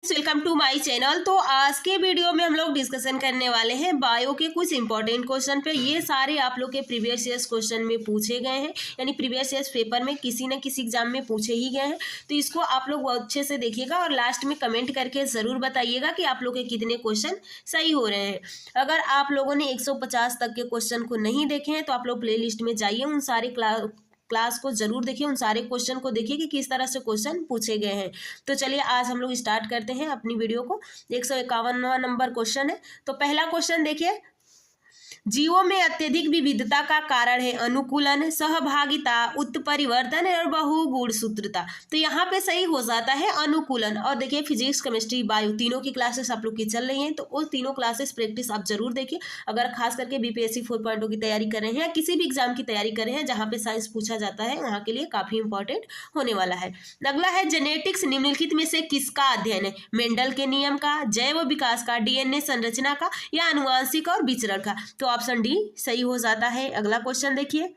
Welcome to my channel. तो आज के वीडियो में हम लोग डिस्कशन करने वाले हैं बायो के कुछ इंपॉर्टेंट क्वेश्चन पे। ये सारे आप लोग के प्रीवियस ईयर्स क्वेश्चन में पूछे गए हैं, यानी प्रीवियस ईयर्स पेपर में किसी न किसी एग्जाम में पूछे ही गए हैं। तो इसको आप लोग बहुत अच्छे से देखिएगा और लास्ट में कमेंट करके ज़रूर बताइएगा कि आप लोग के कितने क्वेश्चन सही हो रहे हैं। अगर आप लोगों ने 150 तक के क्वेश्चन को नहीं देखे हैं तो आप लोग प्ले लिस्ट में जाइए, उन सारे क्लास को जरूर देखिए, उन सारे क्वेश्चन को देखिए कि किस तरह से क्वेश्चन पूछे गए हैं। तो चलिए आज हम लोग स्टार्ट करते हैं अपनी वीडियो को। 151वां नंबर क्वेश्चन है। तो पहला क्वेश्चन देखिए, जीवों में अत्यधिक विविधता का कारण है अनुकूलन, सहभागिता, उत्परिवर्तन और बहुगुणसूत्रता। तो यहाँ पे सही हो जाता है अनुकूलन। और देखिए फिजिक्स, केमिस्ट्री, बायो तीनों की क्लासेस आप लोग की चल रही हैं, तो वो तीनों क्लासेस प्रैक्टिस आप जरूर देखिए। अगर खास करके बीपीएससी 4.0 की तैयारी कर रहे हैं या किसी भी एग्जाम की तैयारी कर रहे हैं जहाँ पे साइंस पूछा जाता है, वहाँ के लिए काफी इंपॉर्टेंट होने वाला है। अगला है जेनेटिक्स निम्नलिखित में से किसका अध्ययन है? मेंडल के नियम का, जैव विकास का, डीएनए संरचना का या आनुवांशिक और विचरण का? तो ऑप्शन डी सही हो जाता है। अगला क्वेश्चन देखिए,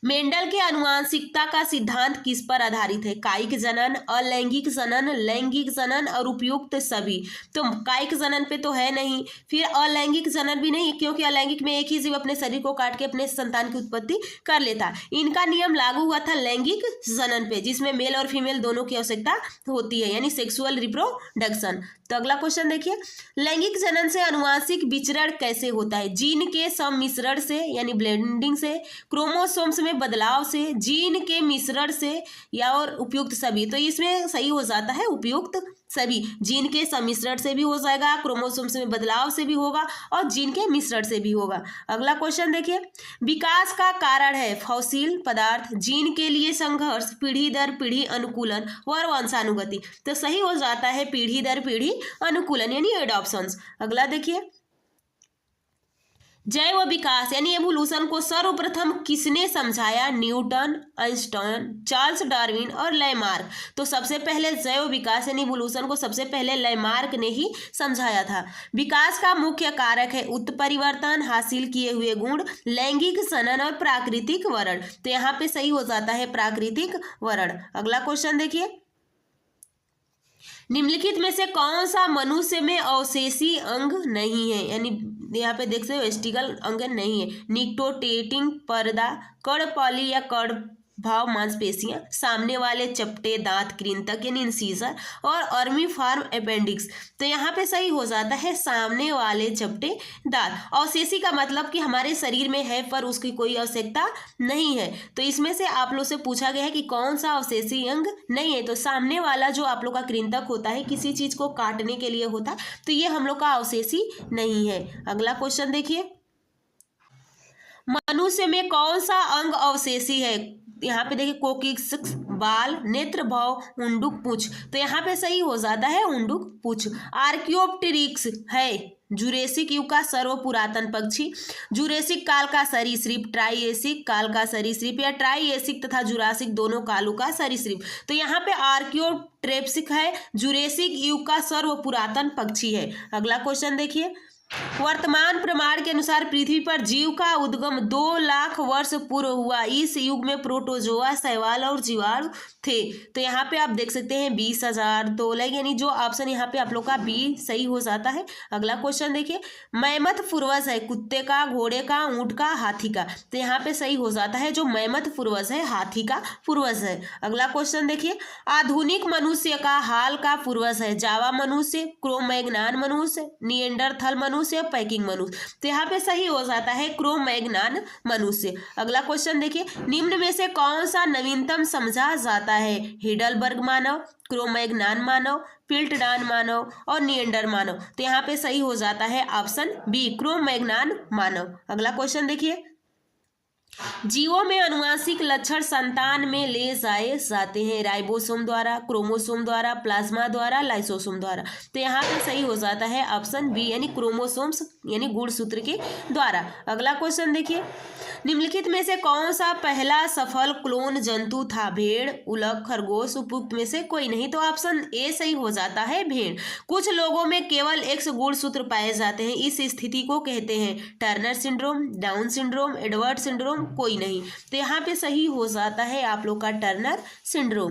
मेंडल के आनुवांशिकता का सिद्धांत किस पर आधारित है? कायिक जनन, अलैंगिक जनन, लैंगिक जनन और उपयुक्त सभी। तो कायिक जनन पे तो है नहीं, फिर अलैंगिक जनन भी नहीं, क्योंकि अलैंगिक में एक ही जीव अपने शरीर को काट के अपने संतान की उत्पत्ति कर लेता। इनका नियम लागू हुआ था लैंगिक जनन पे, जिसमें मेल और फीमेल दोनों की आवश्यकता होती है, यानी सेक्सुअल रिप्रोडक्शन। तो अगला क्वेश्चन देखिए, लैंगिक जनन से आनुवांशिक विचरण कैसे होता है? जीन के सम्मिश्रण से यानी ब्लेंडिंग से, क्रोमोसोम्स में बदलाव से, जीन के मिश्रण से या और उपयुक्त सभी। तो इसमें सही हो जाता है उपयुक्त सभी। जीन के सम्मिश्रण से भी हो जाएगा, क्रोमोसोम्स में बदलाव से भी होगा और जीन के मिश्रण से भी होगा। अगला क्वेश्चन देखिए, विकास का कारण है फॉसिल पदार्थ, जीन के लिए संघर्ष, पीढ़ी दर पीढ़ी अनुकूलन व वंशानुगति। तो सही हो जाता है पीढ़ी दर पीढ़ी अनुकूलन यानी एडॉप्शंस। अगला देखिए, जैव विकास यानी एवोल्यूशन को सर्वप्रथम किसने समझाया? न्यूटन, आइंस्टाइन, चार्ल्स डार्विन और लैमार्क। तो सबसे पहले जैव विकास यानी एवोल्यूशन को सबसे पहले लैमार्क ने ही समझाया था। विकास का मुख्य कारक है उत्परिवर्तन, हासिल किए हुए गुण, लैंगिक जनन और प्राकृतिक वर्ण। तो यहाँ पे सही हो जाता है प्राकृतिक वर्ण। अगला क्वेश्चन देखिए, निम्नलिखित में से कौन सा मनुष्य में अवशेषी अंग नहीं है? यानी यहाँ पे देख सकते हो वेस्टिकल अंग नहीं है। निक्टोटेटिंग पर्दा, कर्णपॉली या कर्ण भाव मांसपेशियां, सामने वाले चपटे दांत कृंतक यानी इंसीजर और अर्मीफॉर्म अपेंडिक्स। तो यहाँ पे सही हो जाता है सामने वाले चपटे दांत। अवशेषी का मतलब कि हमारे शरीर में है पर उसकी कोई आवश्यकता नहीं है। तो इसमें से आप लोग से पूछा गया है कि कौन सा अवशेषी अंग नहीं है। तो सामने वाला जो आप लोग का कृंतक होता है, किसी चीज को काटने के लिए होता है, तो ये हम लोग का अवशेषी नहीं है। अगला क्वेश्चन देखिए, मनुष्य में कौन सा अंग अवशेषी है? यहाँ पे देखिए कोकिक्स, बाल, नेत्र भाव, उंडुक पूछ। तो यहाँ पे सही हो जाता है उंडुक पूछ। आर्कियोप्टेरिक्स है जुरेसिक युग का सर्व पुरातन पक्षी, जुरेसिक काल का सरीसृप, ट्राइएसिक काल का सरीसृप या ट्राइएसिक तथा जुरासिक दोनों कालों का सरीसृप। तो यहाँ पे आर्कियोप्टेरिक्स है जुरेसिक युग का सर्व पुरातन पक्षी है। अगला क्वेश्चन देखिए, वर्तमान प्रमाण के अनुसार पृथ्वी पर जीव का उद्गम 2 लाख वर्ष पूर्व हुआ। इस युग में प्रोटोजोआ, शैवाल और जीवाणु थे। तो यहाँ पे आप देख सकते हैं 20,000। तो यानी जो ऑप्शन यहाँ पे आप लोग का बी सही हो जाता है। अगला क्वेश्चन देखिए, मैमथ पूर्वज है कुत्ते का, घोड़े का, ऊंट का, हाथी का। तो यहाँ पे सही हो जाता है जो मैमथ पूर्वज है हाथी का पूर्वज है। अगला क्वेश्चन देखिए, आधुनिक मनुष्य का हाल का पूर्वज है जावा मनुष्य, क्रो-मैग्नान मनुष्य, निएंडरथल मनुष्य, पैकिंग मनुष्य। तो यहाँ पे सही हो जाता है क्रो-मैग्नान मनुष्य। अगला क्वेश्चन देखिए, निम्न में से कौन सा नवीनतम समझा जाता है? हिडलबर्ग मानव, क्रो-मैग्नान मानव, पिल्टडान मानव और निएंडर मानव। तो यहाँ पे सही हो जाता है ऑप्शन बी क्रो-मैग्नान मानव। अगला क्वेश्चन देखिए, जीवों में आनुवांशिक लक्षण संतान में ले जाए जाते हैं राइबोसोम द्वारा, क्रोमोसोम द्वारा, प्लाज्मा द्वारा, लाइसोसोम द्वारा। तो यहाँ पे सही हो जाता है ऑप्शन बी यानी क्रोमोसोम्स यानी गुणसूत्र के द्वारा। अगला क्वेश्चन देखिए, निम्नलिखित में से कौन सा पहला सफल क्लोन जंतु था? भेड़, उलक, खरगोश, उपयुक्त में से कोई नहीं। तो ऑप्शन ए सही हो जाता है भेड़। कुछ लोगों में केवल एक्स गुणसूत्र पाए जाते हैं, इस स्थिति को कहते हैं Turner syndrome, down syndrome, Edward syndrome, कोई नहीं। तो यहाँ पे सही हो जाता है आप लोग का टर्नर सिंड्रोम।